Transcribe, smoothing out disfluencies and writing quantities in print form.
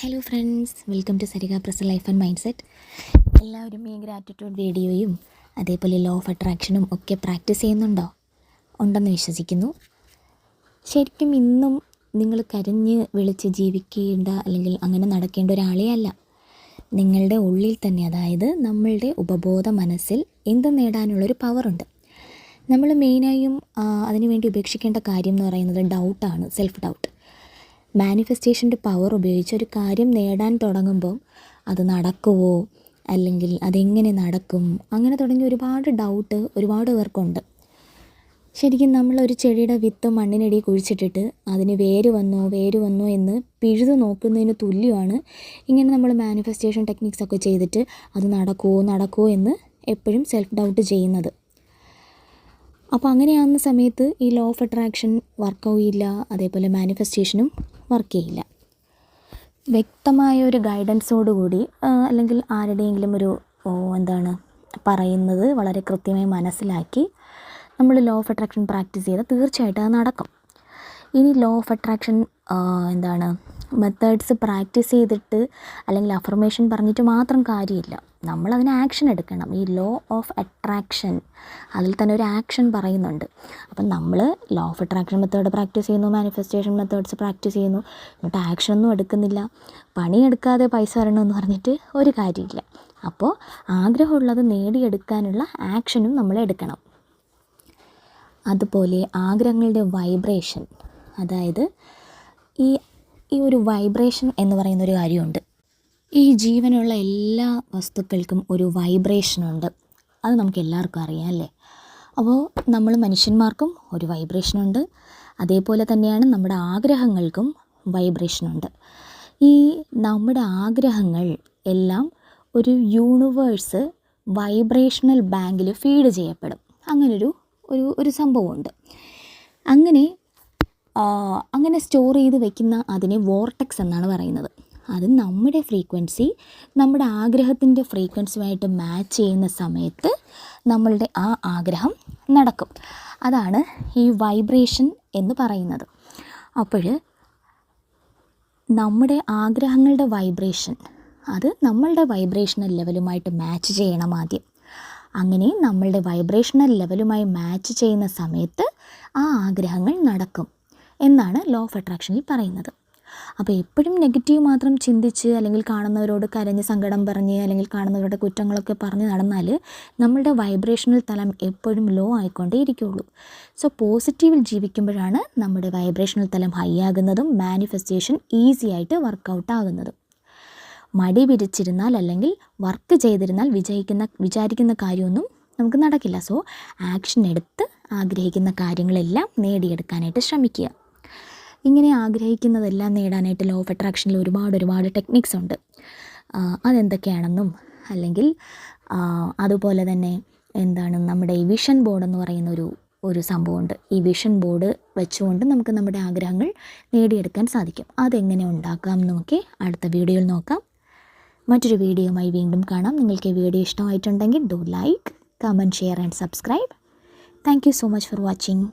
Hello friends, welcome to Sarika present life and mindset. എല്ലാവരും ഈ gratitude വീഡിയോയും അതേപോലെ ലോ ഓഫ് അട്രാക്ഷനും ഒക്കെ പ്രാക്ടീസ് ചെയ്യുന്നുണ്ടോ? ഉണ്ടെന്ന് വിശ്വസിക്കുന്നു. ശരിക്കും ഇന്നും നിങ്ങൾ കരഞ്ഞ് വിളിച്ച് ജീവിക്കേണ്ട അല്ലെങ്കിൽ അങ്ങനെ നടക്കേണ്ട ഒരാളെ അല്ല. നിങ്ങളുടെ ഉള്ളിൽ തന്നെ, അതായത് നമ്മളുടെ ഉപബോധ മനസ്സിൽ എന്തും നേടാനുള്ളൊരു പവറുണ്ട്. നമ്മൾ മെയിനായും അതിനുവേണ്ടി ഉപേക്ഷിക്കേണ്ട കാര്യം എന്ന് പറയുന്നത് ഡൗട്ടാണ്, സെൽഫ് ഡൗട്ട്. മാനിഫെസ്റ്റേഷൻ്റെ പവർ ഉപയോഗിച്ച് ഒരു കാര്യം നേടാൻ തുടങ്ങുമ്പോൾ അത് നടക്കുമോ, അല്ലെങ്കിൽ അതെങ്ങനെ നടക്കും, അങ്ങനെ തുടങ്ങി ഒരുപാട് ഡൗട്ട് ഒരുപാട് പേർക്കുണ്ട്. ശരിക്കും നമ്മളൊരു ചെടിയുടെ വിത്ത് മണ്ണിനടി കുഴിച്ചിട്ടിട്ട് അതിന് വേര് വന്നോ എന്ന് പിഴുതു നോക്കുന്നതിന് തുല്യമാണ് ഇങ്ങനെ നമ്മൾ മാനിഫെസ്റ്റേഷൻ ടെക്നിക്സൊക്കെ ചെയ്തിട്ട് അത് നടക്കുമോ എന്ന് എപ്പോഴും സെൽഫ് ഡൗട്ട് ചെയ്യുന്നത്. അപ്പോൾ അങ്ങനെയാകുന്ന സമയത്ത് ഈ ലോ ഓഫ് അട്രാക്ഷൻ വർക്കാവില്ല, അതേപോലെ മാനിഫെസ്റ്റേഷനും വർക്ക് ചെയ്യില്ല. വ്യക്തമായ ഒരു ഗൈഡൻസോടുകൂടി അല്ലെങ്കിൽ ആരുടെയെങ്കിലും ഒരു പറയുന്നത് വളരെ കൃത്യമായി മനസ്സിലാക്കി നമ്മൾ ലോ ഓഫ് അട്രാക്ഷൻ പ്രാക്ടീസ് ചെയ്താൽ തീർച്ചയായിട്ടും അത് നടക്കും. ഇനി law of attraction methods practice ചെയ്തിട്ട് അല്ലെങ്കിൽ അഫർമേഷൻ പറഞ്ഞിട്ട് മാത്രം കാര്യമില്ല, നമ്മളതിന് ആക്ഷൻ എടുക്കണം. ഈ ലോ ഓഫ് അട്രാക്ഷൻ അതിൽ തന്നെ ഒരു ആക്ഷൻ പറയുന്നുണ്ട്. അപ്പം നമ്മൾ law of attraction method practice ചെയ്യുന്നു, മാനിഫെസ്റ്റേഷൻ മെത്തേഡ്സ് പ്രാക്ടീസ് ചെയ്യുന്നു, എന്നിട്ട് ആക്ഷനൊന്നും എടുക്കുന്നില്ല. പണിയെടുക്കാതെ പൈസ വരണമെന്ന് പറഞ്ഞിട്ട് ഒരു കാര്യമില്ല. അപ്പോൾ ആഗ്രഹമുള്ളത് നേടിയെടുക്കാനുള്ള ആക്ഷനും നമ്മൾ എടുക്കണം. അതുപോലെ ആഗ്രഹങ്ങളുടെ വൈബ്രേഷൻ, അതായത് ഈ ഒരു വൈബ്രേഷൻ എന്ന് പറയുന്നൊരു കാര്യമുണ്ട്. ഈ ജീവനുള്ള എല്ലാ വസ്തുക്കൾക്കും ഒരു വൈബ്രേഷനുണ്ട്. അത് നമുക്ക് എല്ലാവർക്കും അറിയാം അല്ലേ? അപ്പോൾ നമ്മൾ മനുഷ്യന്മാർക്കും ഒരു വൈബ്രേഷനുണ്ട്. അതേപോലെ തന്നെയാണ് നമ്മുടെ ആഗ്രഹങ്ങൾക്കും വൈബ്രേഷനുണ്ട്. ഈ നമ്മുടെ ആഗ്രഹങ്ങൾ എല്ലാം ഒരു യൂണിവേഴ്സ് വൈബ്രേഷണൽ ബാങ്കിൽ ഫീഡ് ചെയ്യപ്പെടും. അങ്ങനൊരു സംഭവമുണ്ട്. അങ്ങനെ സ്റ്റോർ ചെയ്ത് വെക്കുന്ന അതിനെ വോർട്ടെക്സ് എന്നാണ് പറയുന്നത്. അത് നമ്മുടെ ഫ്രീക്വൻസി നമ്മുടെ ആഗ്രഹത്തിൻ്റെ ഫ്രീക്വൻസിയുമായിട്ട് മാച്ച് ചെയ്യുന്ന സമയത്ത് നമ്മളുടെ ആ ആഗ്രഹം നടക്കും. അതാണ് ഈ വൈബ്രേഷൻ എന്ന് പറയുന്നത്. അപ്പോൾ നമ്മുടെ ആഗ്രഹങ്ങളുടെ വൈബ്രേഷൻ അത് നമ്മളുടെ വൈബ്രേഷണൽ ലെവലുമായിട്ട് മാച്ച് ചെയ്യണം ആദ്യം. അങ്ങനെ നമ്മളുടെ വൈബ്രേഷണൽ ലെവലുമായി മാച്ച് ചെയ്യുന്ന സമയത്ത് ആ ആഗ്രഹങ്ങൾ നടക്കും എന്നാണ് ലോ ഓഫ് അട്രാക്ഷനിൽ പറയുന്നത്. അപ്പോൾ എപ്പോഴും നെഗറ്റീവ് മാത്രം ചിന്തിച്ച് അല്ലെങ്കിൽ കാണുന്നവരോട് കരഞ്ഞ് സങ്കടം പറഞ്ഞ് അല്ലെങ്കിൽ കാണുന്നവരുടെ കുറ്റങ്ങളൊക്കെ പറഞ്ഞ് നടന്നാൽ നമ്മളുടെ വൈബ്രേഷണൽ തലം എപ്പോഴും ലോ ആയിക്കൊണ്ടേ ഇരിക്കുകയുള്ളൂ. സോ പോസിറ്റീവിൽ ജീവിക്കുമ്പോഴാണ് നമ്മുടെ വൈബ്രേഷണൽ തലം ഹൈ ആകുന്നതും മാനിഫെസ്റ്റേഷൻ ഈസി ആയിട്ട് വർക്കൗട്ട് ആകുന്നതും. മടി പിരിച്ചിരുന്നാൽ അല്ലെങ്കിൽ വർക്ക് ചെയ്തിരുന്നാൽ വിചാരിക്കുന്ന കാര്യമൊന്നും നമുക്ക് നടക്കില്ല. സോ ആക്ഷൻ എടുത്ത് ആഗ്രഹിക്കുന്ന കാര്യങ്ങളെല്ലാം നേടിയെടുക്കാനായിട്ട് ശ്രമിക്കുക. ഇങ്ങനെ ആഗ്രഹിക്കുന്നതെല്ലാം നേടാനായിട്ട് ലോ ഓഫ് അട്രാക്ഷനിൽ ഒരുപാട് ടെക്നിക്സ് ഉണ്ട്. അതെന്തൊക്കെയാണെന്നും അല്ലെങ്കിൽ അതുപോലെ തന്നെ നമ്മുടെ ഈ വിഷൻ ബോർഡ് എന്ന് പറയുന്ന ഒരു സംഭവമുണ്ട്. ഈ വിഷൻ ബോർഡ് വെച്ചുകൊണ്ട് നമുക്ക് നമ്മുടെ ആഗ്രഹങ്ങൾ നേടിയെടുക്കാൻ സാധിക്കും. അതെങ്ങനെ ഉണ്ടാക്കാം എന്നൊക്കെ അടുത്ത വീഡിയോയിൽ നോക്കാം. മറ്റൊരു വീഡിയോയുമായി വീണ്ടും കാണാം. നിങ്ങൾക്ക് ഈ വീഡിയോ ഇഷ്ടമായിട്ടുണ്ടെങ്കിൽ do like, comment, share and subscribe. Thank you so much for watching.